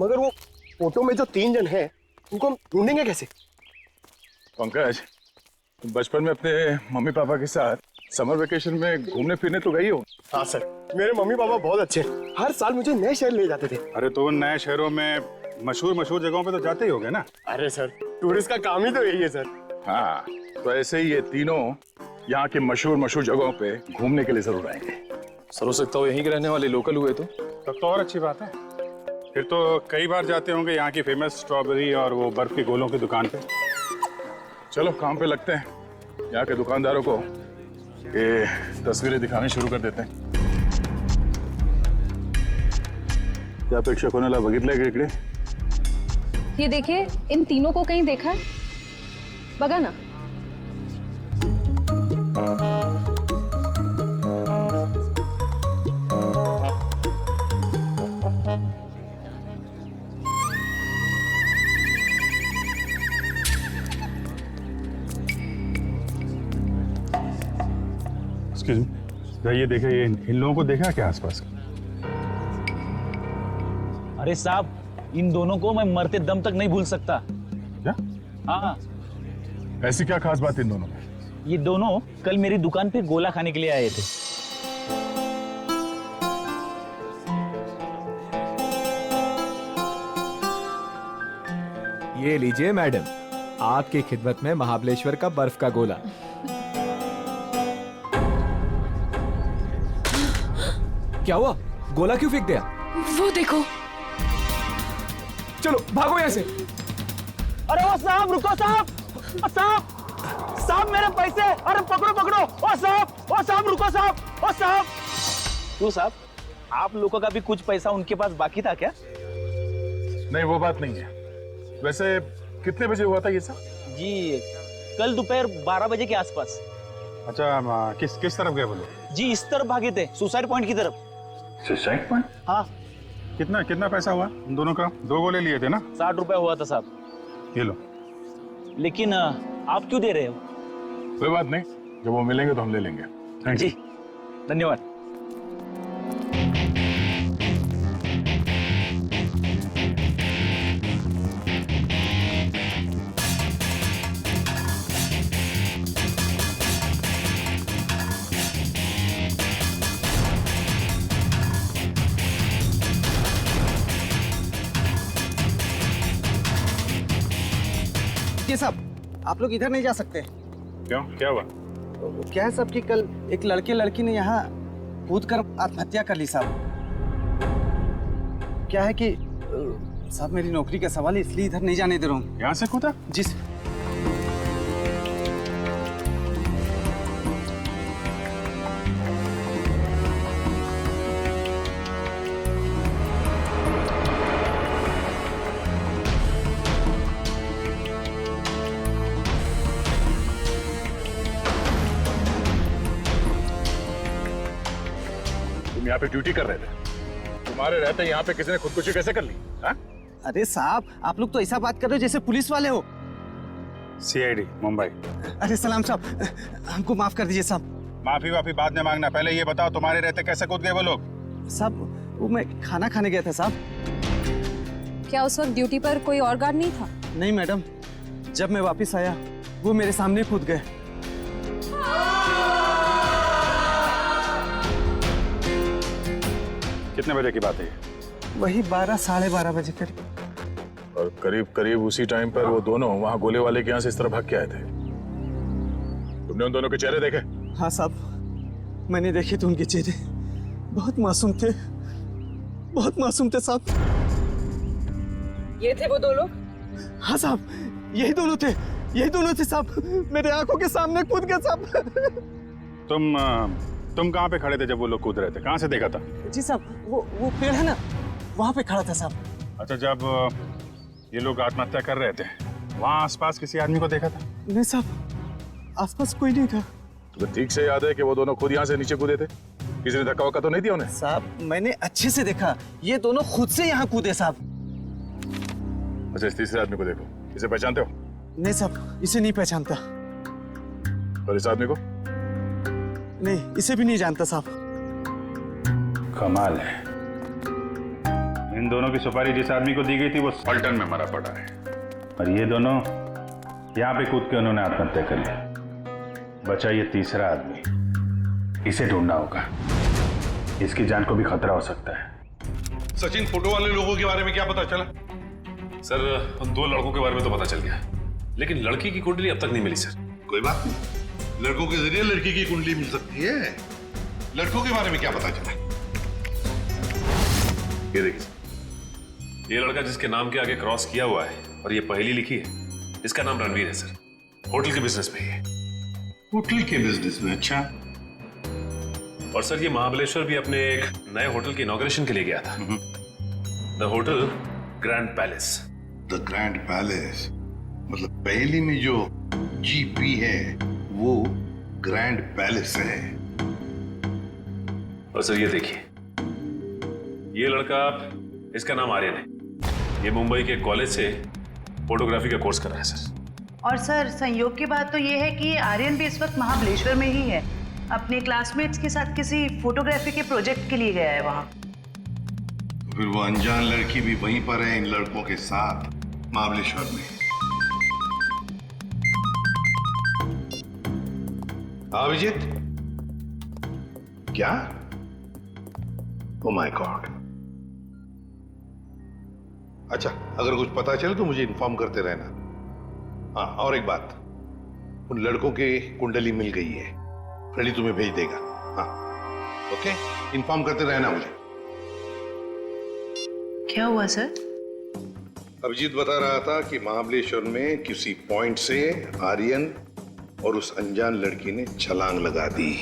मगर वो फोटो में जो 3 जन हैं उनको हम ढूंढेंगे कैसे? पंकज, तुम बचपन में अपने मम्मी पापा के साथ समर वेकेशन में घूमने फिरने तो गई हो? हाँ सर, मेरे मम्मी पापा बहुत अच्छे हैं, हर साल मुझे नए शहर ले जाते थे। अरे तो उन नए शहरों में मशहूर जगहों पे तो जाते ही होगे ना? अरे सर, टूरिस्ट का काम ही तो यही है सर। हाँ, तो ऐसे ही ये तीनों यहाँ के मशहूर जगहों पे घूमने के लिए जरूर आएंगे। सर हो सकता हो यहीं के रहने वाले लोकल हुए तो? तब तो और अच्छी बात है। फिर तो कई बार जाते होंगे यहाँ की फेमस स्ट्रॉबेरी और वो बर्फ के गोलों की दुकान पे। चलो काम पे लगते हैं, यहाँ के दुकानदारों को ये तस्वीरें दिखाने शुरू कर देते हैं। क्या प्रेक्षक होने लगा बघितलंय का इकडे? ये देखिए, इन तीनों को कहीं देखा है? बघा ना। एक्सक्यूज मी, ये देखे, ये इन लोगों को देखा क्या आसपास? अरे साहब, इन दोनों को मैं मरते दम तक नहीं भूल सकता। क्या? हाँ, ऐसी क्या खास बात इन दोनों में? ये दोनों कल मेरी दुकान पे गोला खाने के लिए आए थे। ये लीजिए मैडम, आपकी खिदमत में महाबलेश्वर का बर्फ का गोला। क्या हुआ? गोला क्यों फेंक दिया? वो देखो। चलो भागो यहाँ से। अरे ओ साहब, रुको साहब, साहब मेरे पैसे, अरे पकड़ो, ओ साहब रुको साहब, ओ साहब। क्यों साहब, आप लोगों का भी कुछ पैसा उनके पास बाकी था क्या? नहीं, वो बात नहीं है। वैसे कितने बजे हुआ था ये सब? जी, कल दोपहर 12 बजे के आसपास। अच्छा, किस तरफ गए वो लोग? जी, इस तरफ भागे थे, सुसाइड पॉइंट की तरफ। Suicide point? हाँ। कितना पैसा हुआ उन दोनों का? 2 गोले लिए थे ना? 60 रुपए हुआ था साहब। ये लो। लेकिन आप क्यों दे रहे हो? कोई बात नहीं, जब वो मिलेंगे तो हम ले लेंगे। Thank you. जी, धन्यवाद। ये साहब, आप लोग इधर नहीं जा सकते। क्यों, क्या हुआ? क्या है साहब कि कल एक लड़की ने यहाँ कूद कर आत्महत्या कर ली साहब। क्या है कि साहब मेरी नौकरी का सवाल है, इसलिए इधर नहीं जाने दे रहा हूँ। यहाँ से कूदा? जी सर। तुम यहाँ पे ड्यूटी कर रहे थे, तुम्हारे रहते यहाँ पे किसी ने खुदकुशी कैसे कर ली? हाँ? अरे साहब, आप लोग तो ऐसा बात कर रहे हो जैसे पुलिस वाले हो। CID मुंबई। अरे सलाम साहब, हमको माफ कर दीजिए साहब। माफी वाफी बाद में मांगना, पहले ये बताओ तुम्हारे रहते कैसे कूद गए वो लोग? साहब वो मैं खाना खाने गया था साहब। क्या उस वक्त ड्यूटी पर कोई और गार्ड नहीं था? नहीं मैडम, जब मैं वापस आया वो मेरे सामने कूद गए। कितने बजे की बात है ये? वही 12 साढ़े 12 बजे करीब। और करीब उसी टाइम पर वो दोनों वहाँ गोले वाले के यहाँ से इस तरह भाग के आए थे। तुमने उन दोनों के चेहरे देखे? हाँ साहब, मैंने देखे थे उनके चेहरे, बहुत मासूम थे, बहुत मासूम थे साहब। ये थे वो दो लोग? हाँ साहब, यही दोनों थे साहब, मेरे आंखों के सामने कूद गए साहब। तुम कहाँ पे खड़े थे जब वो लोग कूद रहे थे? कहाँ से देखा था? जी साहब, वो पेड़ है ना, वहाँ पे खड़ा था साहब। अच्छा, जब ये लोग आत्महत्या कर रहे थे वहाँ आसपास किसी आदमी को देखा था? नहीं साहब, आसपास कोई नहीं था। तुम्हें ठीक से याद है कि वो दोनों खुद यहाँ से नीचे कूदे थे? किसी ने धक्का वक्का तो नहीं दिया उन्हें? साहब मैंने अच्छे से देखा, ये दोनों खुद से यहाँ कूदे साहब। अच्छा, इस तीसरे आदमी को देखो, इसे पहचानते हो? नहीं साहब, इसे नहीं पहचानता। और इस आदमी को? नहीं, इसे भी नहीं जानता साहब। कमाल है, इन दोनों की सुपारी जिस आदमी को दी गई थी वो पलटन में मरा पड़ा है, और ये दोनों यहाँ पे कूद के उन्होंने आत्महत्या कर ली। बचा ये तीसरा आदमी, इसे ढूंढना होगा, इसकी जान को भी खतरा हो सकता है। सचिन, फोटो वाले लोगों के बारे में क्या पता चला? सर उन 2 लड़कों के बारे में तो पता चल गया, लेकिन लड़की की कुंडली अब तक नहीं मिली सर। कोई बात नहीं, लड़कों के जरिए लड़की की कुंडली मिल सकती है। लड़कों के बारे में क्या पता चला? ये देखिए सर, ये लड़का जिसके नाम के आगे क्रॉस किया हुआ है और ये पहेली लिखी है, इसका नाम रणवीर है सर। होटल के बिजनेस में है। होटल के बिजनेस में? अच्छा। और सर ये महाबलेश्वर भी अपने एक नए होटल की इनॉग्रेशन के लिए गया था, the hotel grand palace. The grand palace मतलब पहली में जो जीपी है वो ग्रैंड पैलेस है। और सर ये देखिए, ये लड़का, इसका नाम आर्यन है। ये मुंबई के कॉलेज से फोटोग्राफी का कोर्स कर रहा है सर। और सर संयोग की बात तो ये है कि आर्यन भी इस वक्त महाबलेश्वर में ही है, अपने क्लासमेट्स के साथ किसी फोटोग्राफी के प्रोजेक्ट के लिए गया है वहां। तो फिर वो अनजान लड़की भी वहीं पर है इन लड़कों के साथ महाबलेश्वर में। अभिजीत, क्या? Oh my God. अच्छा, अगर कुछ पता चले तो मुझे इन्फॉर्म करते रहना। हाँ, और एक बात, उन लड़कों की कुंडली मिल गई है, फ्रेडी तुम्हें भेज देगा। हाँ ओके, इन्फॉर्म करते रहना मुझे। क्या हुआ सर? अभिजीत बता रहा था कि महाबलेश्वर में किसी पॉइंट से आर्यन और उस अनजान लड़की ने छलांग लगा दी।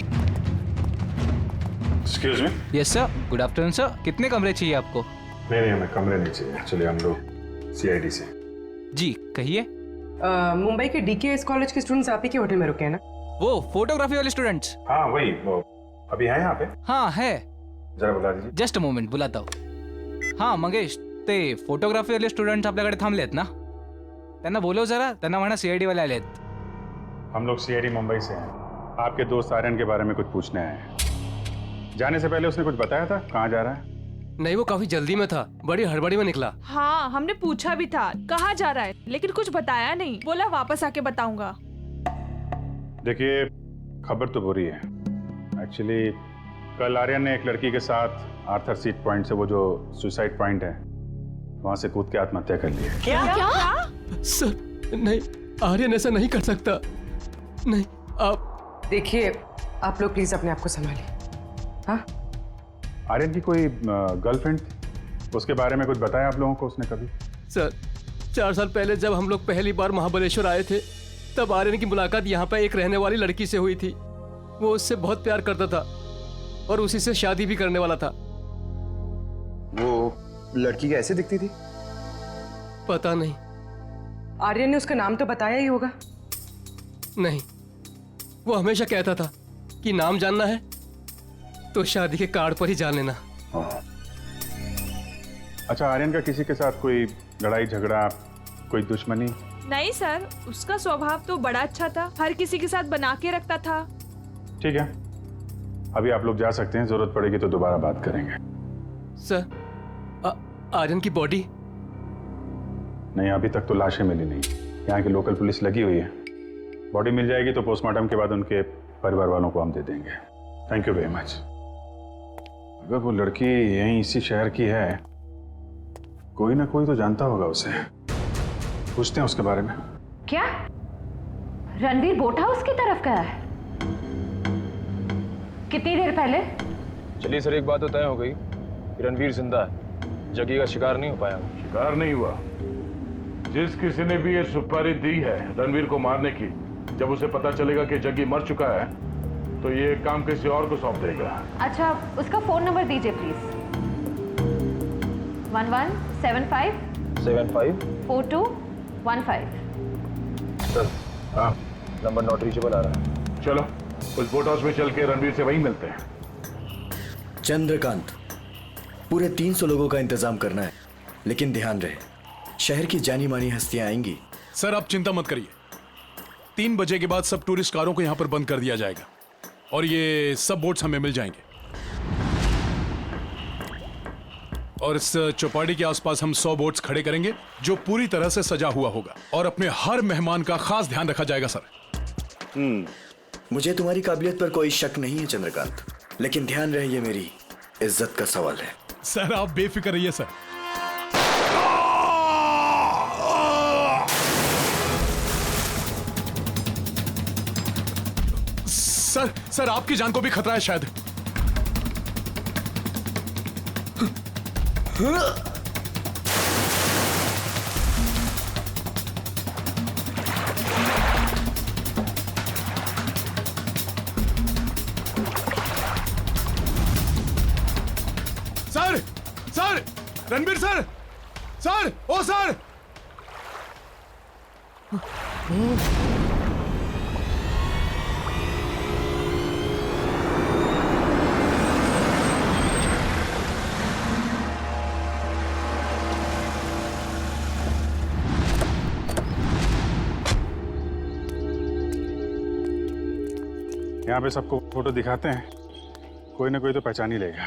Excuse me. Yes sir, good afternoon sir. कितने कमरे चाहिए आपको? नहीं, हमें कमरे नहीं चाहिए। चलिए, हम लोग सीआईडी से। जी कहिए। मुंबई के डीकेएस कॉलेज के स्टूडेंट्स आप ही के होटल में रुके हैं ना? वो फोटोग्राफी वाले स्टूडेंट्स? हाँ वही, वो अभी है यहाँ पे? हाँ है। जरा बता दीजिए। जस्ट अ मोमेंट, बुलाता हूँ। हाँ मंगेश, ते फोटोग्राफी वाले स्टुडंट्स आपल्याकडे थांबलेत ना? त्यांना बोलव जरा, त्यांना म्हणा सीआईडी वाले आलेत। हम लोग सीआईडी मुंबई से हैं। आपके दोस्त आर्यन के बारे में कुछ पूछने आए हैं। जाने से पहले उसने कुछ बताया था कहाँ जा रहा है? नहीं, वो काफी जल्दी में था, बड़ी हड़बड़ी में निकला। हाँ हमने पूछा भी था कहाँ जा रहा है, लेकिन कुछ बताया नहीं, बोला वापस आके बताऊंगा। देखिए, खबर तो बुरी है। एक्चुअली कल आर्यन ने एक लड़की के साथ आर्थर सीट पॉइंट से, वो जो सुसाइड पॉइंट है, वहां से कूद के आत्महत्या कर ली है। क्या? सर नहीं, आर्यन ऐसा नहीं कर सकता। नहीं, आप देखिए, आप लोग प्लीज अपने आप को संभालिए। हाँ, आर्यन की कोई गर्लफ्रेंड, उसके बारे में कुछ बताया आप लोगों को उसने कभी? सर 4 साल पहले जब हम लोग पहली बार महाबलेश्वर आए थे, तब आर्यन की मुलाकात यहाँ पे एक रहने वाली लड़की से हुई थी। वो उससे बहुत प्यार करता था और उसी से शादी भी करने वाला था। वो लड़की कैसे दिखती थी? पता नहीं। आर्यन ने उसका नाम तो बताया ही होगा। नहीं, वो हमेशा कहता था कि नाम जानना है तो शादी के कार्ड पर ही जान लेना। अच्छा, आर्यन का किसी के साथ कोई लड़ाई झगड़ा, कोई दुश्मनी? नहीं सर, उसका स्वभाव तो बड़ा अच्छा था, हर किसी के साथ बना के रखता था। ठीक है, अभी आप लोग जा सकते हैं, जरूरत पड़ेगी तो दोबारा बात करेंगे। सर, आर्यन की बॉडी? नहीं, अभी तक तो लाशें मिली नहीं। यहाँ की लोकल पुलिस लगी हुई है। बॉडी मिल जाएगी तो पोस्टमार्टम के बाद उनके परिवार वालों को हम दे देंगे। Thank you very much. अगर वो लड़की यहीं इसी शहर की है, कोई ना कोई तो जानता होगा उसे। पूछते हैं उसके बारे में। क्या रणवीर बोट हाउस की तरफ गया है? कितनी देर पहले? चलिए सर, एक बात तो तय हो गई, रणवीर जिंदा है, जगी का शिकार नहीं हो पाया। शिकार नहीं हुआ। जिस किसी ने भी ये सुपारी दी है रणवीर को मारने की, जब उसे पता चलेगा कि जग्गी मर चुका है तो ये काम किसी और को सौंप देगा। अच्छा, उसका फोन नंबर दीजिए प्लीज। 1175 4215। सर हाँ, नंबर नॉट रीचेबल आ रहा है। चलो उस बोट हाउस में चल के रणवीर से वहीं मिलते हैं। चंद्रकांत, पूरे 300 लोगों का इंतजाम करना है, लेकिन ध्यान रहे शहर की जानी मानी हस्तियां आएंगी। सर आप चिंता मत करिए, 3 बजे के बाद सब टूरिस्ट कारों को यहाँ पर बंद कर दिया जाएगा और ये सब बोट्स हमें मिल जाएंगे। और इस चौपाटी के आसपास हम 100 बोट्स खड़े करेंगे जो पूरी तरह से सजा हुआ होगा और अपने हर मेहमान का खास ध्यान रखा जाएगा सर। मुझे तुम्हारी काबिलियत पर कोई शक नहीं है चंद्रकांत, लेकिन ध्यान रहे ये मेरी इज्जत का सवाल है। सर आप बेफिक्र रहिए सर। सर आपकी जान को भी खतरा है शायद। सर रणबीर सर, ओ सर। यहाँ पे सबको फोटो दिखाते हैं, कोई ना कोई तो पहचान ही लेगा।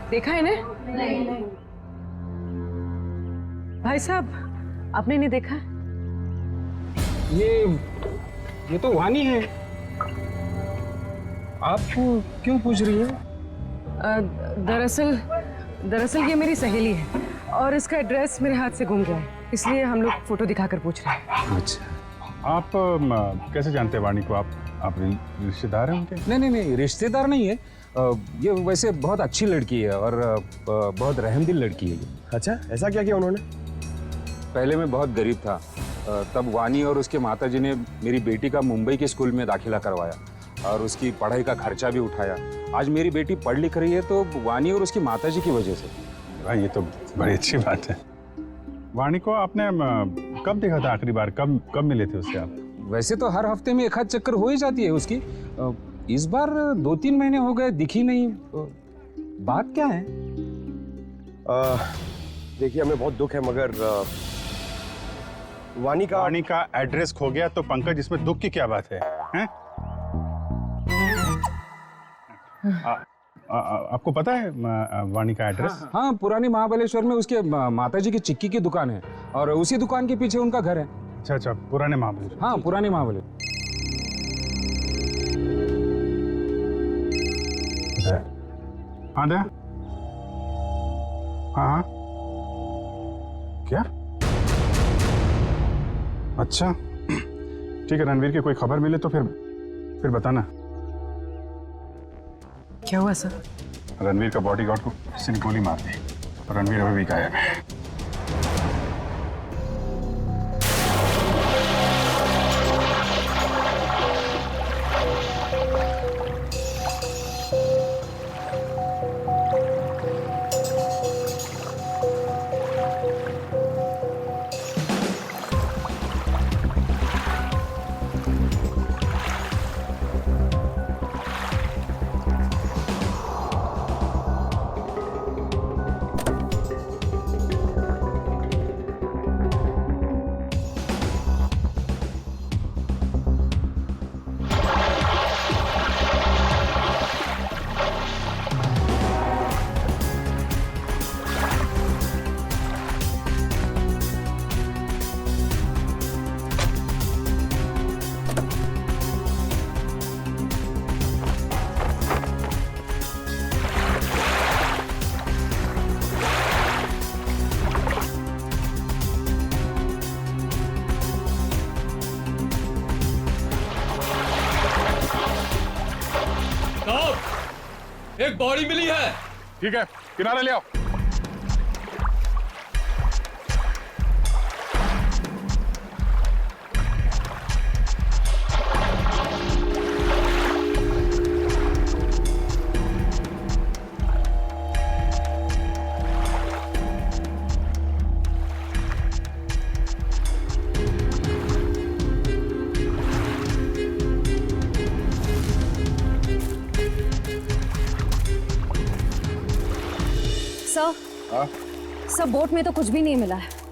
देखा है ना? नहीं। भाई साहब, आपने नहीं देखा? ये तो वानी है। आप क्यों पूछ रही है? दरअसल ये मेरी सहेली है और इसका एड्रेस मेरे हाथ से गुम गया है, इसलिए हम लोग फोटो दिखाकर पूछ रहे हैं। अच्छा, आप कैसे जानते हैं वाणी को? आप रिश्तेदार हैं उनके? नहीं, रिश्तेदार नहीं है। ये वैसे बहुत अच्छी लड़की है और बहुत रहमदिल लड़की है ये। अच्छा, ऐसा क्या किया उन्होंने? पहले मैं बहुत गरीब था, तब वानी और उसके माताजी ने मेरी बेटी का मुंबई के स्कूल में दाखिला करवाया और उसकी पढ़ाई का खर्चा भी उठाया। आज मेरी बेटी पढ़ लिख रही है तो वानी और उसकी माताजी की वजह से। भाई ये तो बड़ी अच्छी बात है। वाणी को आपने कब देखा था आखिरी बार? कब मिले थे उससे आप? वैसे तो हर हफ्ते में एक आध चक्कर हो ही जाती है उसकी। इस बार 2-3 महीने हो गए, दिखी नहीं। बात क्या है? देखिए, हमें बहुत दुख है, मगर वाणी का एड्रेस खो गया तो पंकज इसमें दुख की क्या बात है? हैं? आपको पता है वाणी का एड्रेस? हाँ, पुरानी महाबलेश्वर में उसके माताजी की चिक्की की दुकान है और उसी दुकान के पीछे उनका घर है। अच्छा, पुराने महाबलेश्वर। हाँ, पुराने महाबलेश्वर। हाँ दया, हाँ क्या? अच्छा ठीक है, रणवीर की कोई खबर मिले तो फिर बताना। क्या हुआ सर? रणवीर का बॉडीगार्ड को किसी ने गोली मार दी और रणवीर अभी भी गायब है। एक बॉडी मिली है। ठीक है, किनारे ले आओ। सर हाँ? सर बोट में तो कुछ भी नहीं मिला है।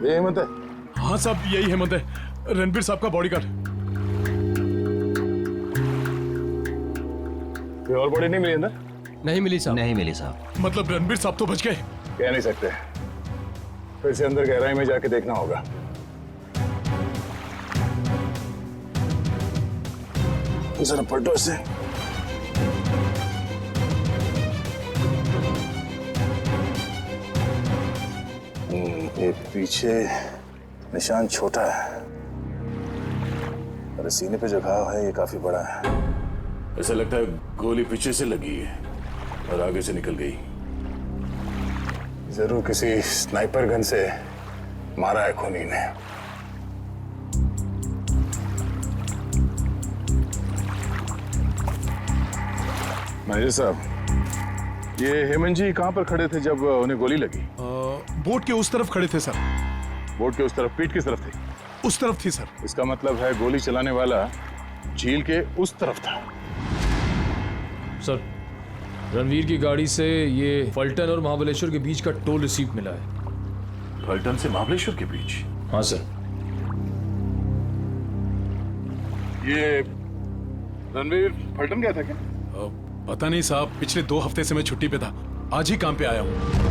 ये हेमंत है? हाँ साहब यही हेमंत है, रणबीर साहब का बॉडीगार्ड। कोई और बॉडी नहीं मिली अंदर? नहीं मिली साहब। नहीं मिली साहब। मतलब रणबीर साहब तो बच गए? कह नहीं सकते, फिर से अंदर गहराई में जाके देखना होगा। जरा पलटो इसे। ये पीछे निशान छोटा है और सीने पे जो घाव है ये काफी बड़ा है। ऐसा लगता है गोली पीछे से लगी है और आगे से निकल गई। जरूर किसी स्नाइपर गन से मारा है खूनी ने। मैनेजर साहब, ये हेमंत जी कहाँ पर खड़े थे जब उन्हें गोली लगी? बोट के उस तरफ खड़े थे सर। बोट के उस तरफ? पीठ किस तरफ थी? उस तरफ थी सर। इसका मतलब है गोली चलाने वाला झील के उस तरफ था। सर, रणवीर की गाड़ी से ये फलटन और महाबलेश्वर के बीच का टोल रिसीप्ट मिला है। फलटन से महाबलेश्वर के बीच? हाँ सर। ये रणवीर फलटन गया था क्या? पता नहीं साहब, पिछले 2 हफ्ते से मैं छुट्टी पे था, आज ही काम पे आया हूँ।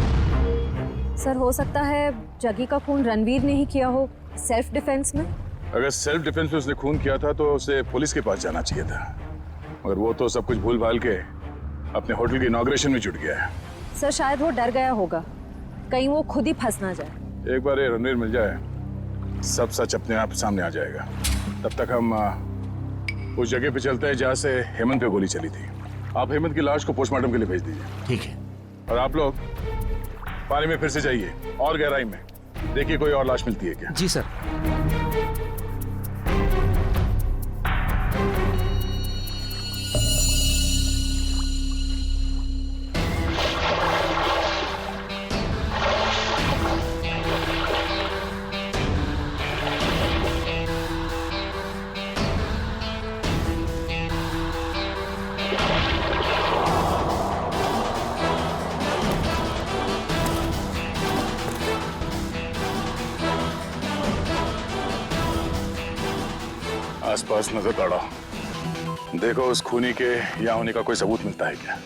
सर हो सकता है जगी का खून रणवीर ने ही किया हो, सेल्फ डिफेंस में। अगर सेल्फ डिफेंस में उसने खून किया था तो उसे पुलिस के पास जाना चाहिए था, मगर वो तो सब कुछ भूल भाल के अपने होटल की इनॉग्रेशन में जुट गया है। सर शायद वो डर गया होगा, कहीं वो खुद ही फंस ना जाए। एक बार ये रणवीर मिल जाए, सब सच अपने आप सामने आ जाएगा। तब तक हम उस जगह पे चलते हैं जहाँ से हेमंत पे गोली चली थी। आप हेमंत की लाश को पोस्टमार्टम के लिए भेज दीजिए। ठीक है। और आप लोग पानी में फिर से जाइए और गहराई में देखिए कोई और लाश मिलती है क्या। जी सर। आसपास नजर दौड़ाओ, देखो उस खूनी के यहाँ होने का कोई सबूत मिलता है क्या।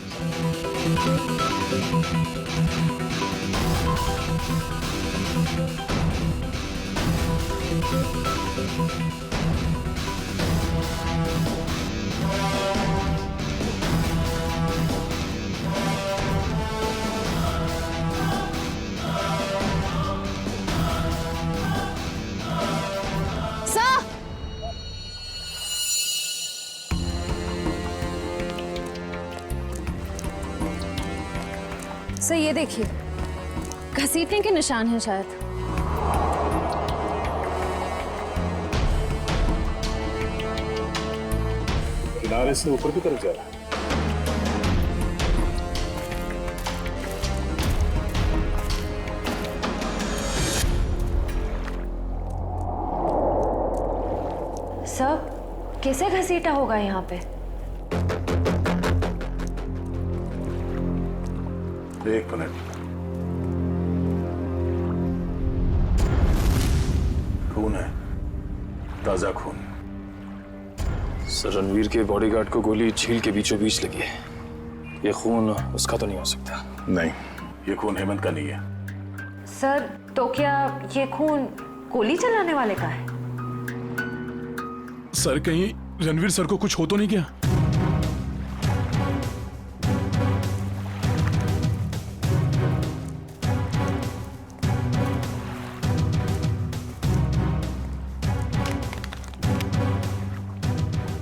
सर ये देखिए, घसीटने के निशान हैं शायद। किनारे से ऊपर की तरफ जा रहा है। सर कैसे घसीटा होगा यहाँ पे? एक मिनट, खून है, ताजा खून। सर रणवीर के बॉडीगार्ड को गोली झील के बीचों बीच लगी है। ये खून उसका तो नहीं हो सकता। नहीं, ये खून हेमंत का नहीं है। सर तो क्या ये खून गोली चलाने वाले का है? सर कहीं रणवीर सर को कुछ हो तो नहीं गया?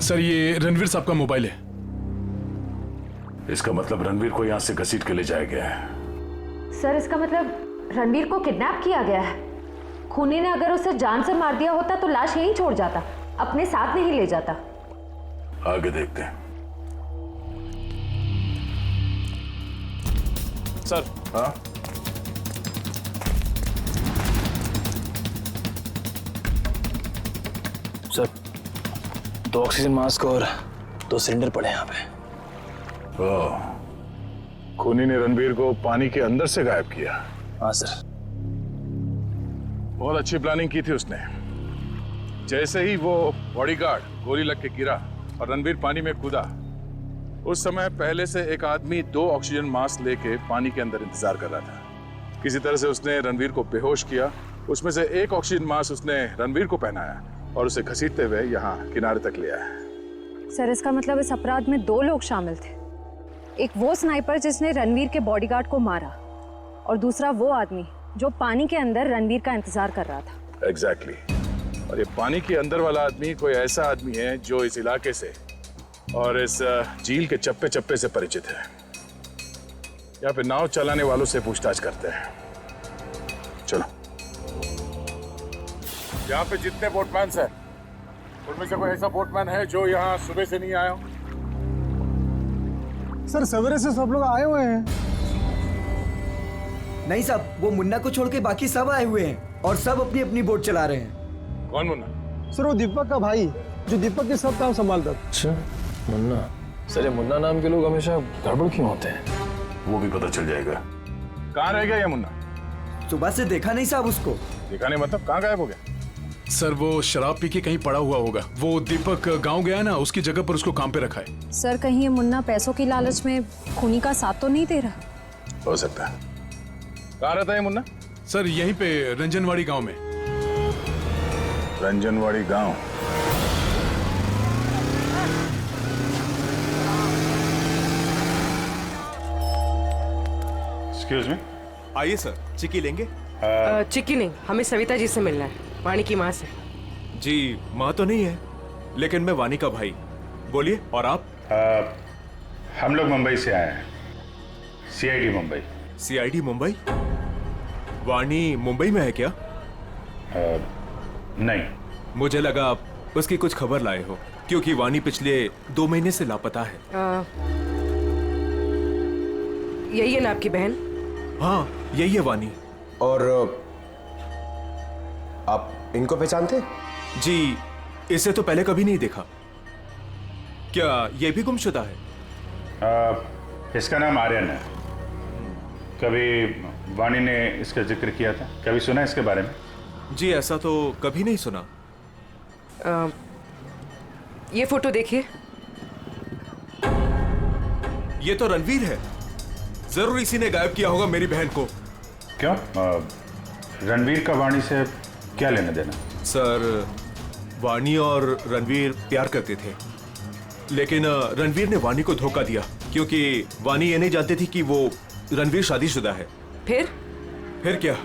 सर ये रणवीर साहब का मोबाइल है। इसका मतलब रणवीर को यहाँ से घसीट के ले जाया गया है। सर इसका मतलब रणवीर को किडनैप किया गया है। खूनी ने अगर उसे जान से मार दिया होता तो लाश यहीं छोड़ जाता, अपने साथ नहीं ले जाता। आगे देखते हैं। सर। हाँ, सर 2 ऑक्सीजन मास्क और 2 सिलेंडर पड़े हैं यहाँ पे। खूनी ने रणवीर को पानी के अंदर से गायब किया। हाँ सर। बहुत अच्छी प्लानिंग की थी उसने। जैसे ही वो बॉडीगार्ड गोली लग के गिरा और रणवीर पानी में कूदा, उस समय पहले से एक आदमी 2 ऑक्सीजन मास्क लेके पानी के अंदर इंतजार कर रहा था। किसी तरह से उसने रणवीर को बेहोश किया। उसमें से एक ऑक्सीजन मास्क उसने रणवीर को पहनाया और उसे घसीटते हुए यहाँ किनारे तक ले आया। सर इसका मतलब इस अपराध में 2 लोग शामिल थे। एक वो स्नाइपर जिसने रणवीर के बॉडीगार्ड को मारा और दूसरा वो आदमी जो पानी के अंदर रणवीर का इंतजार कर रहा था। एग्जैक्टली। और ये पानी के अंदर वाला आदमी कोई ऐसा आदमी है जो इस इलाके से और इस झील के चप्पे चप्पे से परिचित है। यहाँ पे नाव चलाने वालों से पूछताछ करते हैं। चलो। यहाँ पे जितने बोटमैन हैं, उनमें से कोई ऐसा बोटमैन है जो यहाँ सुबह से नहीं आया हो? सर सवेरे से सब लोग आए हुए हैं। नहीं साहब, वो मुन्ना को छोड़ के बाकी सब आए हुए हैं और सब अपनी अपनी बोट चला रहे हैं। कौन मुन्ना? सर वो दीपक का भाई, जो दीपक के सब काम संभालता। अच्छा मुन्ना। सर ये मुन्ना नाम के लोग हमेशा गड़बड़ क्यों होते हैं? वो भी पता चल जाएगा। कहाँ रह गया ये मुन्ना? सुबह से देखा नहीं साहब उसको। देखा नहीं मतलब कहाँ गायब हो गया? सर वो शराब पी के कहीं पड़ा हुआ होगा। वो दीपक गांव गया ना, उसकी जगह पर उसको काम पे रखा है। सर कहीं ये मुन्ना पैसों की लालच में खूनी का साथ तो नहीं दे रहा? हो सकता है। कहाँ रहता है मुन्ना? सर यहीं पे रंजनवाड़ी गांव में। रंजनवाड़ी गांव? Excuse me. आइए सर, चिक्की लेंगे? चिक्की नहीं, हमें सविता जी से मिलना है, वानी की माँ से। जी माँ तो नहीं है, लेकिन मैं वानी का भाई। बोलिए। और आप? हम लोग मुंबई से आए हैं, सीआईडी मुंबई। सीआईडी मुंबई? वानी मुंबई में है क्या? नहीं। मुझे लगा आप उसकी कुछ खबर लाए हो, क्योंकि वानी पिछले 2 महीने से लापता है। यही है ना आपकी बहन? हाँ यही है वानी। और आप इनको पहचानते? जी इसे तो पहले कभी नहीं देखा। क्या ये भी गुमशुदा है? इसका नाम आर्यन है। कभी वानी ने इसका जिक्र किया था? कभी सुना इसके बारे में? जी ऐसा तो कभी नहीं सुना। ये फोटो देखिए। ये तो रणवीर है। जरूर इसी ने गायब किया होगा मेरी बहन को। क्यों? रणवीर का वानी से क्या लेना देना? सर वानी और रणवीर प्यार करते थे, लेकिन रणवीर ने वानी को धोखा दिया, क्योंकि वानी ये नहीं जानती थी कि वो रणवीर शादीशुदा है। फिर क्या?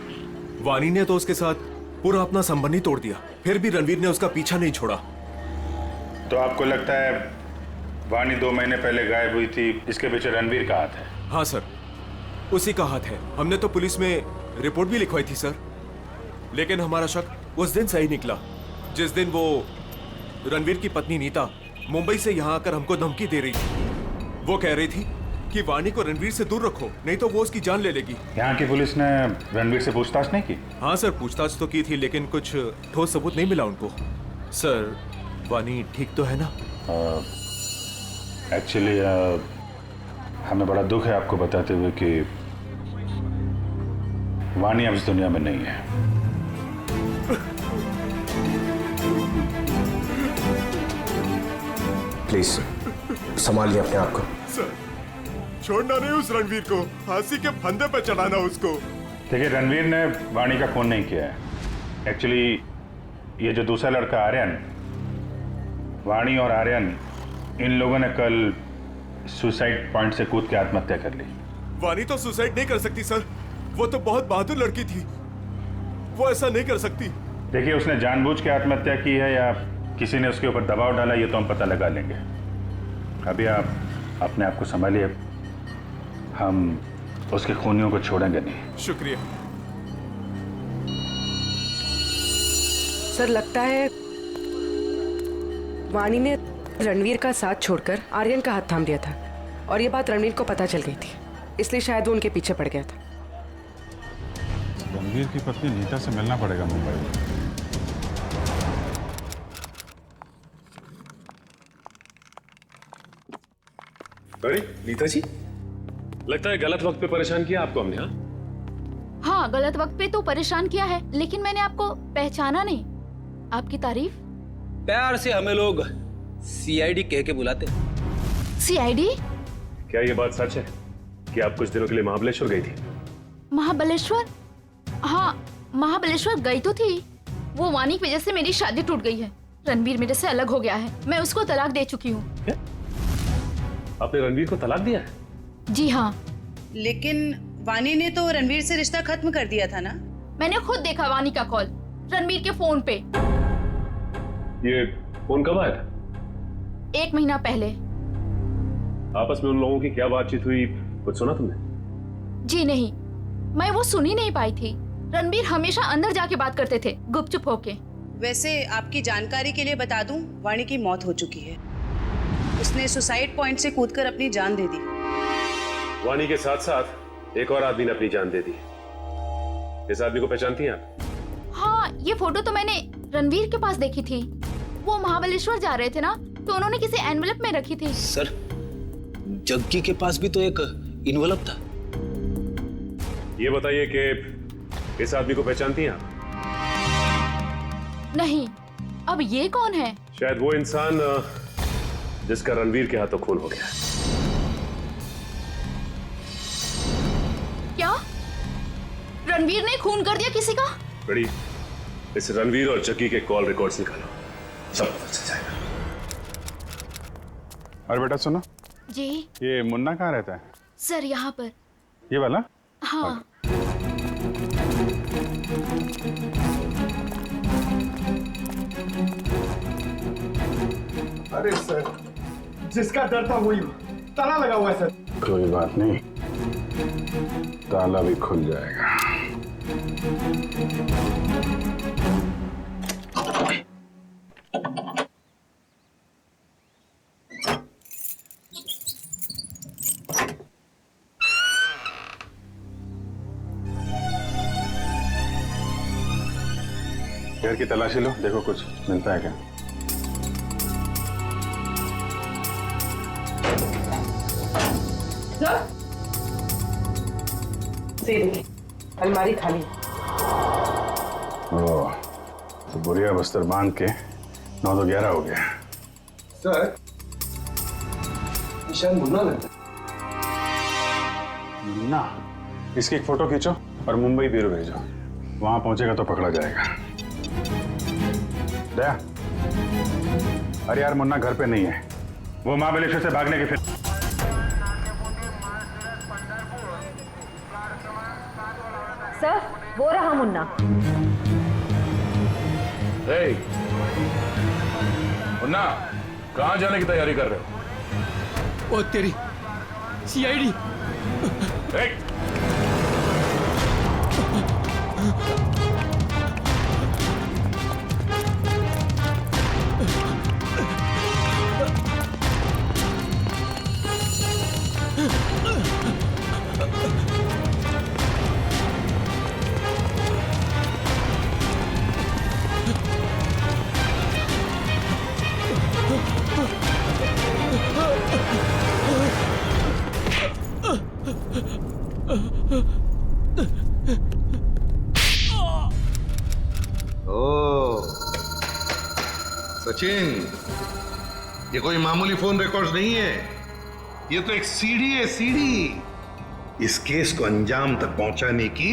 वानी ने तो उसके साथ पूरा अपना संबंध ही तोड़ दिया। फिर भी रणवीर ने उसका पीछा नहीं छोड़ा। तो आपको लगता है वानी 2 महीने पहले गायब हुई थी, इसके पीछे रणवीर का हाथ है? हाँ सर, उसी का हाथ है। हमने तो पुलिस में रिपोर्ट भी लिखवाई थी सर, लेकिन हमारा शक उस दिन सही निकला जिस दिन वो रणवीर की पत्नी नीता मुंबई से यहाँ आकर हमको धमकी दे रही थी। वो कह रही थी कि वानी को रणवीर से दूर रखो, नहीं तो वो उसकी जान ले लेगी। यहाँ की पुलिस ने रणवीर से पूछताछ नहीं की? हाँ सर, पूछताछ तो की थी, लेकिन कुछ ठोस सबूत नहीं मिला उनको। सर वानी ठीक तो है ना? एक्चुअली हमें बड़ा दुख है आपको बताते हुए कि वानी अब इस दुनिया में नहीं है। प्लीज संभालिए अपने आप को। सर छोड़ना नहीं उस रणवीर को, फांसी के फंदे पे चढ़ाना उसको। देखिए रणवीर ने वानी का खून नहीं किया है। एक्चुअली ये जो दूसरा लड़का आर्यन, वानी और आर्यन, इन लोगों ने कल सुसाइड पॉइंट से कूद के आत्महत्या कर ली। वानी तो सुसाइड नहीं कर सकती सर, वो तो बहुत बहादुर लड़की थी, वो ऐसा नहीं कर सकती। देखिए उसने जानबूझ के आत्महत्या की है या किसी ने उसके ऊपर दबाव डाला, ये तो हम पता लगा लेंगे। अभी आप अपने आप को संभालिए, हम उसके खूनियों को छोड़ेंगे नहीं। शुक्रिया। सर लगता है वाणी ने रणवीर का साथ छोड़कर आर्यन का हाथ थाम लिया था और ये बात रणवीर को पता चल गई थी, इसलिए शायद वो उनके पीछे पड़ गया था। रणवीर की पत्नी नीता से मिलना पड़ेगा मुंबई में। अरे नीता जी, लगता है गलत वक्त पे परेशान किया आपको हमने। हाँ, गलत वक्त पे तो परेशान किया है, लेकिन मैंने आपको पहचाना नहीं। आपकी तारीफ? प्यार से हमें लोग सीआईडी कह के बुलाते। सीआईडी? क्या ये बात सच है कि आप कुछ दिनों के लिए महाबलेश्वर गई थी? महाबलेश्वर? हाँ, महाबलेश्वर गई तो थी। वो वानी की वजह से मेरी शादी टूट गई है। रणवीर मेरे से अलग हो गया है, मैं उसको तलाक दे चुकी हूँ। आपने रणवीर को तलाक दिया है? जी हाँ। लेकिन वानी ने तो रणवीर से रिश्ता खत्म कर दिया था ना? मैंने खुद देखा वानी का कॉल रणवीर के फोन पे। ये फोन कब आया था? 1 महीना पहले। आपस में उन लोगों की क्या बातचीत हुई, कुछ सुना तुमने? जी नहीं, मैं वो सुन ही नहीं पाई थी। रणवीर हमेशा अंदर जाके बात करते थे, गुपचुप होके। वैसे आपकी जानकारी के लिए बता दूं, वाणी की मौत हो चुकी है। उसने सुसाइड पॉइंट से कूदकर अपनी जान दे दी। वानी के साथ साथ एक और आदमी ने अपनी जान दे दी। इस आदमी को पहचानती हैं आप? हाँ, ये फोटो तो मैंने रणवीर के पास देखी थी। वो महाबलेश्वर जा रहे थे ना, तो उन्होंने किसी एनवेलप में रखी थी। सर, जग्गी के पास भी तो एक इन्वेलप था। ये बताइए कि इस आदमी को पहचानती हैं आप? नहीं। अब ये कौन है? शायद वो इंसान जिसका रणवीर के हाथों खून हो गया। क्या रणवीर ने खून कर दिया किसी का? बड़ी, इस रणवीर और जग्गी के कॉल रिकॉर्ड्स निकालो, सब पता चल जाएगा। अरे बेटा सुनो। जी। ये मुन्ना कहाँ रहता है? सर यहाँ पर। ये वाला? हाँ। अरे सर, जिसका डर था वही ताला लगा हुआ है सर। कोई बात नहीं, ताला भी खुल जाएगा। घर की तलाशी लो, देखो कुछ मिलता है क्या। अलमारी खाली। ओह, तो बुढ़िया बस्तर बांध के 9 तो 11 हो गया। सर, निशान मुन्ना लगता है। मुन्ना? इसकी एक फोटो खींचो और मुंबई ब्यूरो भेजो, वहां पहुंचेगा तो पकड़ा जाएगा। दया, अरे यार मुन्ना घर पे नहीं है, वो महाबलेश्वर से भागने के फिर। सर, वो रहा मुन्ना। मुन्ना, कहाँ जाने की तैयारी कर रहे हो? ओ तेरी सीआईडी। सचिन, ये कोई मामूली फोन रिकॉर्ड्स नहीं है, ये तो एक सीढ़ी है, सीढ़ी। इस केस को अंजाम तक पहुंचाने की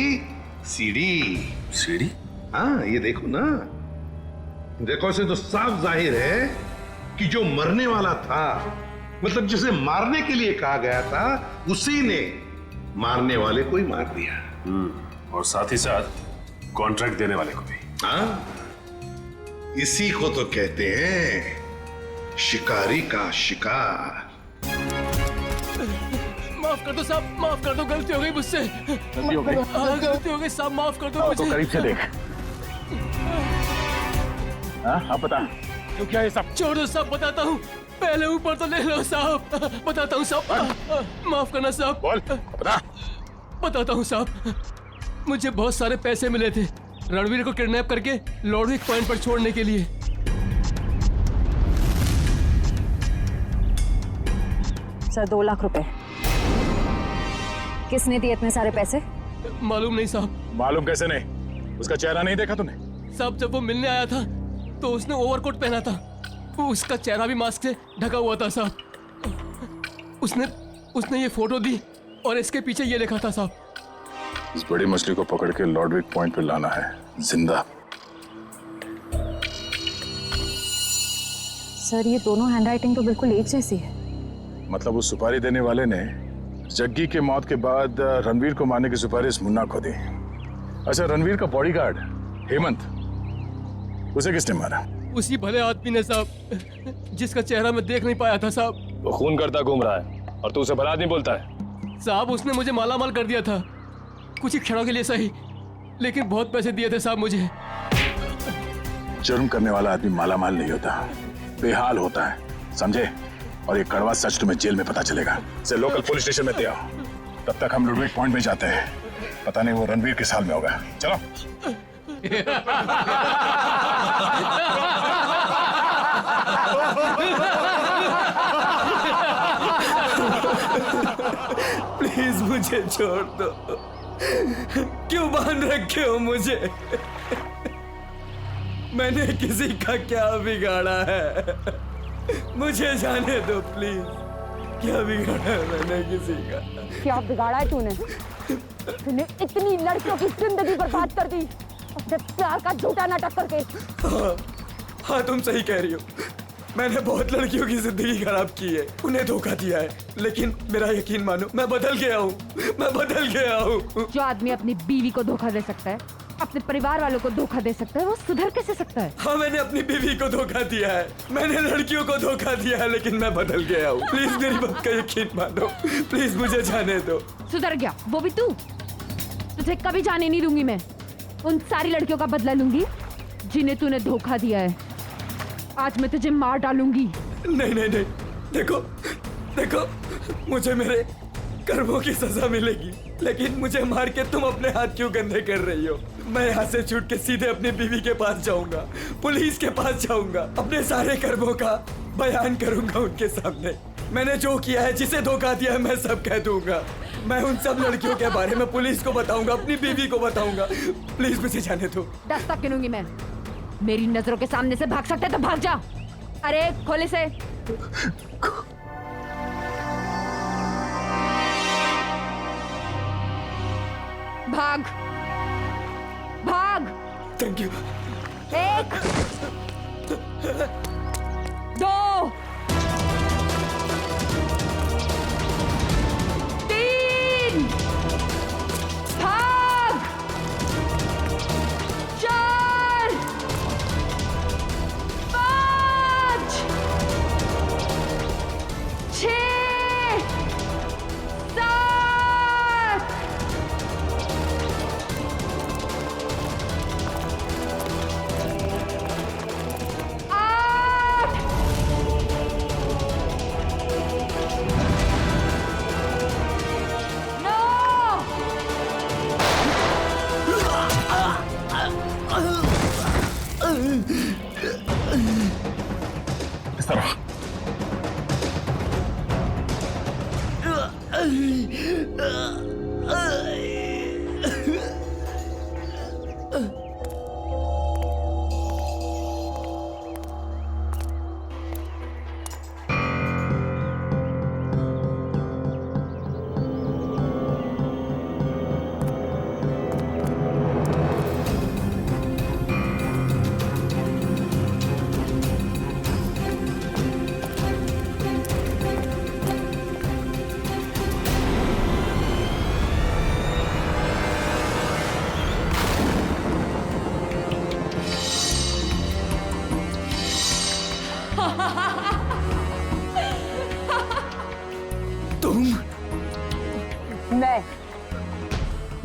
सीढ़ी। सीढ़ी? हाँ, ये देखो ना, देखो इसे तो साफ जाहिर है कि जो मरने वाला था, मतलब जिसे मारने के लिए कहा गया था, उसी ने मारने वाले को ही मार दिया। और साथ ही साथ कॉन्ट्रैक्ट देने वाले को भी। हाँ, इसी को तो कहते हैं शिकारी का शिकार। माफ कर दो साहब, माफ कर दो, गलती हो गई मुझसे। गलती हो गई? हाँ, गलती हो गई साहब, माफ कर दो तो करीब से देख। हाँ आप बता क्यों क्या है सब? छोड़ दो साहब, बताता हूँ। पहले ऊपर तो ले लो साहब, बताता हूँ साहब। माफ करना साहब। बोल बता। बताता हूँ साहब, मुझे बहुत सारे पैसे मिले थे रणवीर को किडनैप करके लॉर्डविक पॉइंट पर छोड़ने के लिए। सर 2 लाख रुपए। किसने दिए इतने सारे पैसे? मालूम नहीं साहब। मालूम कैसे नहीं? उसका चेहरा नहीं देखा तूने? साहब जब वो मिलने आया था तो उसने ओवरकोट पहना था, वो उसका चेहरा भी मास्क से ढका हुआ था साहब। उसने ये फोटो दी और इसके पीछे ये लिखा था साहब, इस बड़ी मछली को पकड़ के लॉर्डविक पॉइंट पे लाना है जिंदा। सर ये दोनों हैंडराइटिंग तो बिल्कुल एक जैसी है। मतलब उस सुपारी देने वाले ने जग्गी के मौत के बाद रणवीर को मारने की सुपारी मुन्ना को दी। अच्छा, रणवीर का बॉडीगार्ड हेमंत, उसे किसने मारा? उसी भले आदमी ने साहब, जिसका चेहरा मैं देख नहीं पाया था साहब। वो खून करता घूम रहा है और तू उसे भला आदमी बोलता है? साहब उसने मुझे मालामाल कर दिया था, कुछ ही क्षणों के लिए सही, लेकिन बहुत पैसे दिए थे साहब मुझे। जुर्म करने वाला आदमी मालामाल नहीं होता, बेहाल होता है, समझे? और ये कड़वा सच तुम्हें जेल में पता चलेगा। से लोकल पुलिस स्टेशन में ले आओ, तब तक हम लॉर्डविक पॉइंट में जाते हैं। पता नहीं वो रणवीर किस हाल में होगा। चलो। प्लीज मुझे छोड़ दो, क्यों बांध रखे हो मुझे? मैंने किसी का क्या बिगाड़ा है? मुझे जाने दो प्लीज। क्या बिगाड़ा है मैंने किसी का? क्या बिगाड़ा है तूने? तूने इतनी लड़कियों की जिंदगी बर्बाद कर दी अपने प्यार का झूठा नाटक करके। हाँ तुम सही कह रही हो, मैंने बहुत लड़कियों की जिंदगी खराब की है, उन्हें धोखा दिया है, लेकिन मेरा यकीन मानो मैं बदल गया हूँ, मैं बदल गया हूँ। जो आदमी अपनी बीवी को धोखा दे सकता है, अपने परिवार वालों को धोखा दे सकता है, वो सुधर कैसे सकता है? हाँ मैंने अपनी बीवी को धोखा दिया है, मैंने लड़कियों को धोखा दिया है, लेकिन मैं बदल गया हूँ। प्लीज मेरी बात का यकीन मानो, प्लीज मुझे जाने दो। सुधर गया वो भी तू? तुझे कभी जाने नहीं दूंगी मैं। उन सारी लड़कियों का बदला लूंगी जिन्हें तूने धोखा दिया है। आज मैं तुझे मार डालूंगी। नहीं नहीं नहीं, देखो देखो, मुझे मेरे कर्मों की सजा मिलेगी, लेकिन मुझे मार के तुम अपने हाथ क्यों गंदे कर रही हो? मैं यहाँ से छूट के सीधे अपनी बीवी के पास जाऊंगा, पुलिस के पास जाऊंगा, अपने सारे कर्मों का बयान करूंगा उनके सामने। मैंने जो किया है, जिसे धोखा दिया है, मैं सब कह दूंगा। मैं उन सब लड़कियों के बारे में पुलिस को बताऊंगा, अपनी बीवी को बताऊंगा। प्लीज मुझे जाने दो। दस्तक गिनूंगी मैं। मेरी नजरों के सामने से भाग सकते तो भाग जा। अरे खोले से। भाग भाग। Thank you. 1 2 3 भाग 4 5 6 7 इस तरह।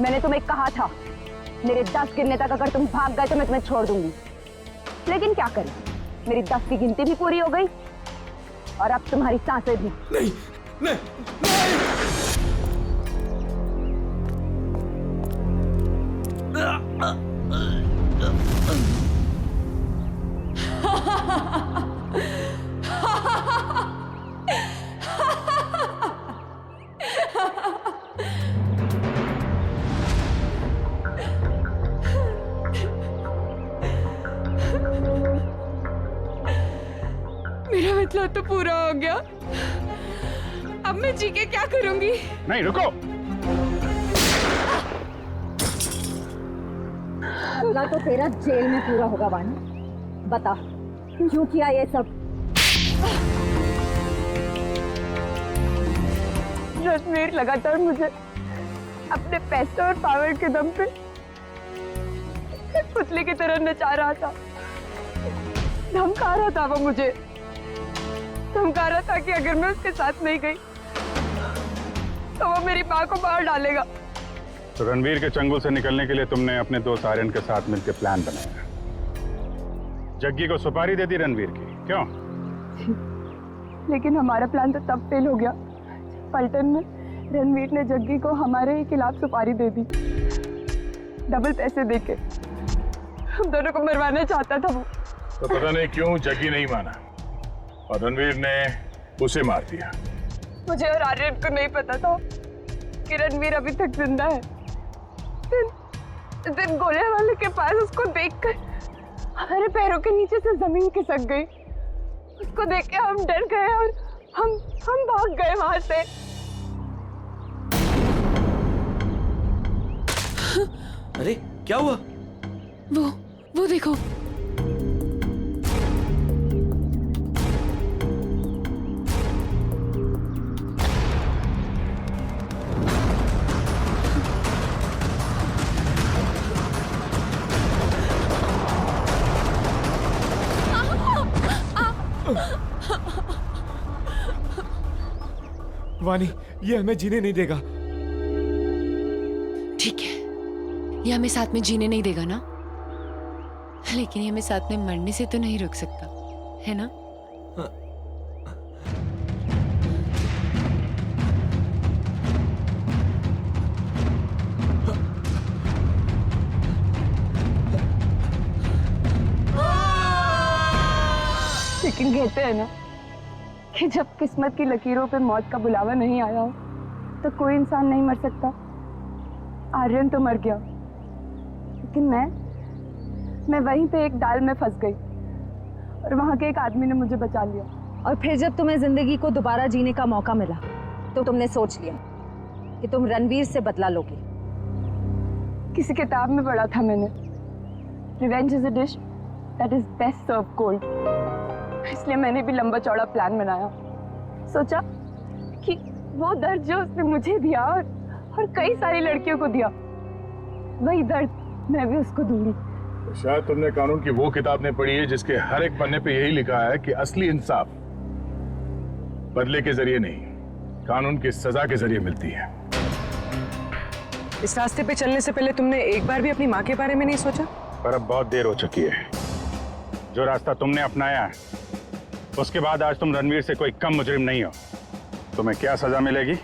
मैंने तुम्हें कहा था, मेरे 10 गिनने तक अगर तुम भाग गए तो मैं तुम्हें छोड़ दूंगी। लेकिन क्या करें, मेरी 10 की गिनती भी पूरी हो गई और अब तुम्हारी सांसें भी। नहीं नहीं मेरा मतलब तो पूरा हो गया। अब मैं जी के क्या करूंगी? नहीं, रुको। बदला तो तेरा जेल में पूरा होगा वानी। बता क्यों किया ये सब? रणवीर लगातार मुझे अपने पैसे और पावर के दम पे पुतले की तरह नचा रहा था। धमका रहा था वो मुझे, धमका रहा था कि अगर मैं उसके साथ नहीं गई तो वो मेरी माँ को मार डालेगा। तो रणवीर के चंगुल से निकलने के लिए तुमने अपने दोस्त आर्यन के साथ मिलकर प्लान बनाया। जग्गी को सुपारी दे दी रणवीर की, क्यों? लेकिन हमारा प्लान तो तब फेल हो गया पलटन में रणवीर ने जग्गी को हमारे ही खिलाफ सुपारी दे दी, डबल पैसे देके। हम दोनों को मरवाना चाहता था वो। तो पता नहीं क्यों जग्गी नहीं माना और रणवीर ने उसे मार दिया। मुझे और आर्यन को नहीं पता था कि रणवीर अभी तक जिंदा है। दिन गोले वाले के पास उसको देखकर हमारे पैरों के नीचे से जमीन खिसक गई। उसको देख के हम डर गए और हम भाग गए वहां से। अरे क्या हुआ? वो देखो। वानी, ये हमें जीने नहीं देगा। ठीक है, ये हमें साथ में जीने नहीं देगा ना, लेकिन ये हमें साथ में मरने से तो नहीं रोक सकता, है ना? लेकिन कहते हैं ना कि जब किस्मत की लकीरों पे मौत का बुलावा नहीं आया हो तो कोई इंसान नहीं मर सकता। आर्यन तो मर गया, लेकिन मैं वहीं पे एक डाल में फंस गई और वहां के एक आदमी ने मुझे बचा लिया। और फिर जब तुम्हें जिंदगी को दोबारा जीने का मौका मिला तो तुमने सोच लिया कि तुम रणवीर से बदला लोगी। किसी किताब में पढ़ा था मैंने, revenge is a dish that is best serve cold. इसलिए मैंने भी लंबा चौड़ा प्लान बनाया। सोचा कि वो दर्द जो उसने मुझे दिया और कई सारी लड़कियों को दिया, वही दर्द मैं भी उसको दूंगी। तो शायद तुमने कानून की वो किताब नहीं पढ़ी है जिसके हर एक पन्ने पे यही लिखा है कि असली इंसाफ बदले के जरिए नहीं, कानून की सजा के जरिए मिलती है। इस रास्ते पे चलने से पहले तुमने एक बार भी अपनी माँ के बारे में नहीं सोचा? पर अब बहुत देर हो चुकी है। जो रास्ता तुमने अपनाया है उसके बाद आज तुम रणवीर से कोई कम मुजरिम नहीं हो। तुम्हें क्या सजा मिलेगी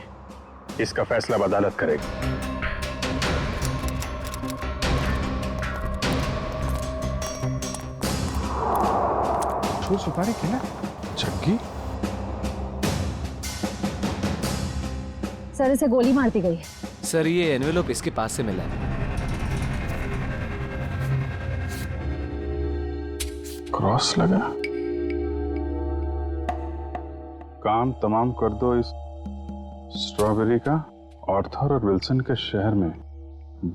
इसका फैसला अब अदालत करेगी। छो सुपारी खिला जग्गी। सर इसे गोली मार दी गई है। सर ये एनवेलप इसके पास से मिला है। क्रॉस लगा। काम तमाम कर दो इस स्ट्रॉबेरी का आर्थर और विल्सन के शहर में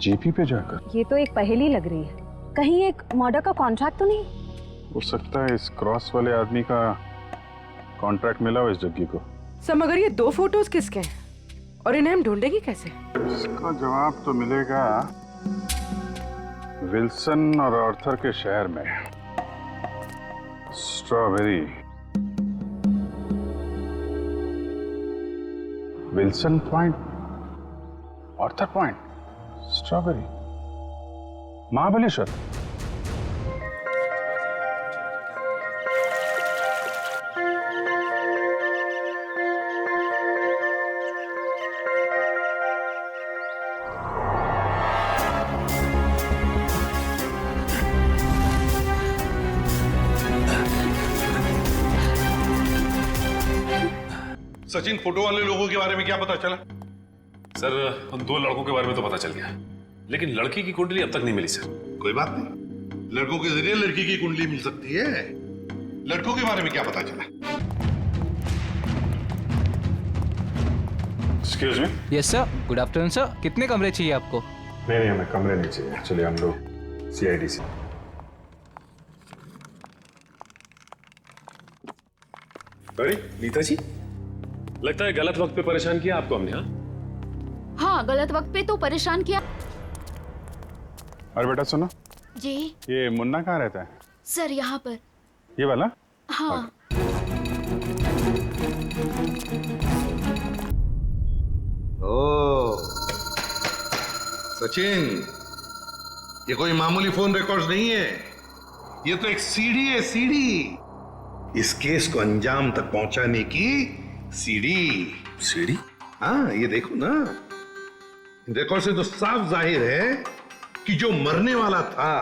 जीपी पे जाकर। ये तो एक पहेली लग रही है, कहीं एक मर्डर का कॉन्ट्रैक्ट तो नहीं? हो सकता है इस क्रॉस वाले आदमी का कॉन्ट्रैक्ट मिला हो इस जग्गी को। सर मगर ये 2 फोटोज किसके हैं और इन्हें हम ढूंढेंगे कैसे? इसका जवाब तो मिलेगा विल्सन और आर्थर के शहर में। Strawberry, Wilson point, Arthur point, strawberry, Mahabaleshwar. Sachin, photo वाले लोगों के बारे में क्या पता चला? सर उन 2 लड़कों के बारे में तो पता चल गया, लेकिन लड़की की कुंडली अब तक नहीं मिली सर। कोई बात नहीं, लड़कों के जरिए लड़की की कुंडली मिल सकती है। लड़कों के बारे में क्या पता चला? Excuse me. Yes sir, good afternoon sir. कितने कमरे चाहिए आपको? नहीं, हमें कमरे नहीं चाहिए। एक्चुअली हम लोग CID से। अरे नीता जी, लगता है गलत वक्त पे परेशान किया आपको हमने। हाँ, गलत वक्त पे तो परेशान किया। और बेटा सुनो, जी ये मुन्ना कहाँ रहता है? सर यहाँ पर। ये वाला? हाँ। ओ सचिन, ये कोई मामूली फोन रिकॉर्ड्स नहीं है, ये तो एक सीढ़ी है, सीढ़ी। इस केस को अंजाम तक पहुंचाने की सीढ़ी। सीढ़ी? हाँ, ये देखो ना, रिकॉर्ड से तो साफ जाहिर है कि जो मरने वाला था,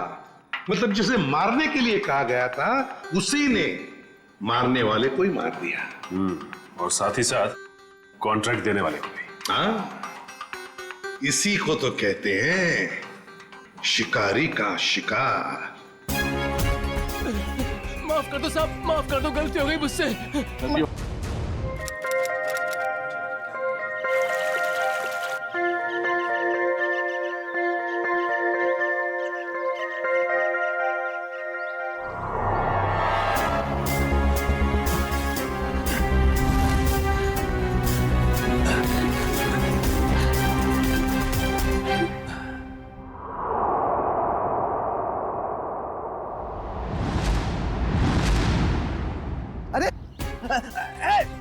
मतलब जिसे मारने के लिए कहा गया था, उसी ने मारने वाले को ही मार दिया। और साथ ही साथ कॉन्ट्रैक्ट देने वाले को भी। हाँ, इसी को तो कहते हैं शिकारी का शिकार। माफ कर दो साहब, माफ कर दो, गलती हो गई मुझसे।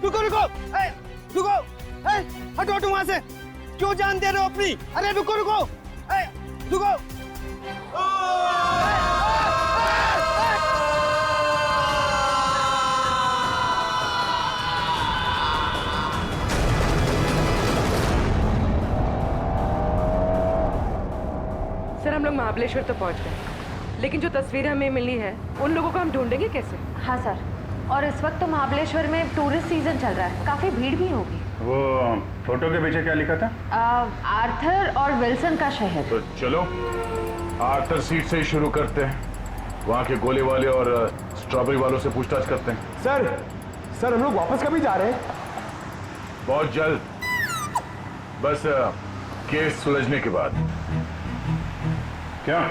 रुको रुको, रुको, हटो हटो वहां से। क्यों जान दे रहे हो अपनी? अरे रुको रुको, रुको। सर, हम लोग महाबलेश्वर तो पहुंच गए, लेकिन जो तस्वीर हमें मिली है उन लोगों को हम ढूंढेंगे कैसे? हाँ सर, और इस वक्त तो महाबलेश्वर में टूरिस्ट सीजन चल रहा है, काफी भीड़ भी होगी। वो फोटो के पीछे क्या लिखा था? आर्थर और विल्सन का शहर। तो चलो आर्थर सीट से ही शुरू करते हैं। वहाँ के गोले वाले और स्ट्रॉबेरी वालों से पूछताछ करते हैं। सर हम लोग वापस कभी जा रहे हैं? बहुत जल्द, बस केस सुलझने के बाद। क्या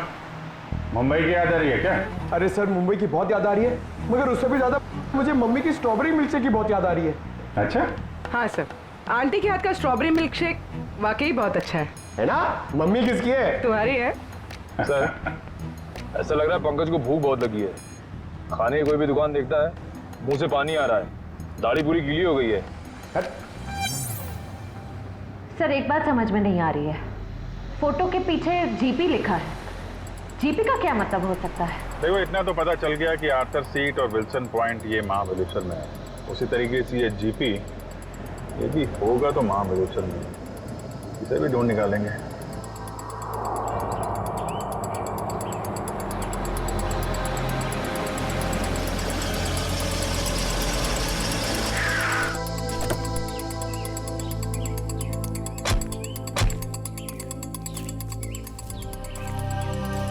मुंबई की याद आ रही है क्या? अरे सर, मुंबई की बहुत याद आ रही है, मगर उससे भी ज्यादा मुझे मम्मी की स्ट्रॉबेरी मिल्क शेक की बहुत याद आ रही है। अच्छा? हाँ सर, आंटी के हाथ का स्ट्रॉबेरी मिल्क शेक वाकई बहुत अच्छा है ना? मम्मी किसकी है? तुम्हारी है। सर, ऐसा लग रहा है पंकज को भूख बहुत लगी है। खाने की कोई भी दुकान देखता है, मुंह से पानी आ रहा है, दाढ़ी पूरी गीली हो गई है। सर, एक बात समझ में नहीं आ रही है, फोटो के पीछे जीपी लिखा है। जीपी का क्या मतलब हो सकता है? देखो, इतना तो पता चल गया कि आर्थर सीट और विल्सन पॉइंट ये महाबलेश्वर में है। उसी तरीके से ये जीपी, ये भी होगा तो महाबलेश्वर में, इसे भी ढूंढ निकालेंगे।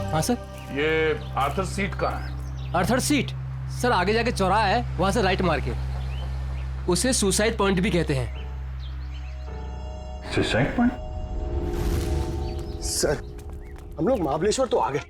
हाँ सर। ये आर्थर सीट कहाँ है? आर्थर सीट सर आगे जाके चौराहा है, वहां से राइट मार के। उसे सुसाइड पॉइंट भी कहते हैं। Suicide point? सर, हम लोग महाबलेश्वर तो आ गए,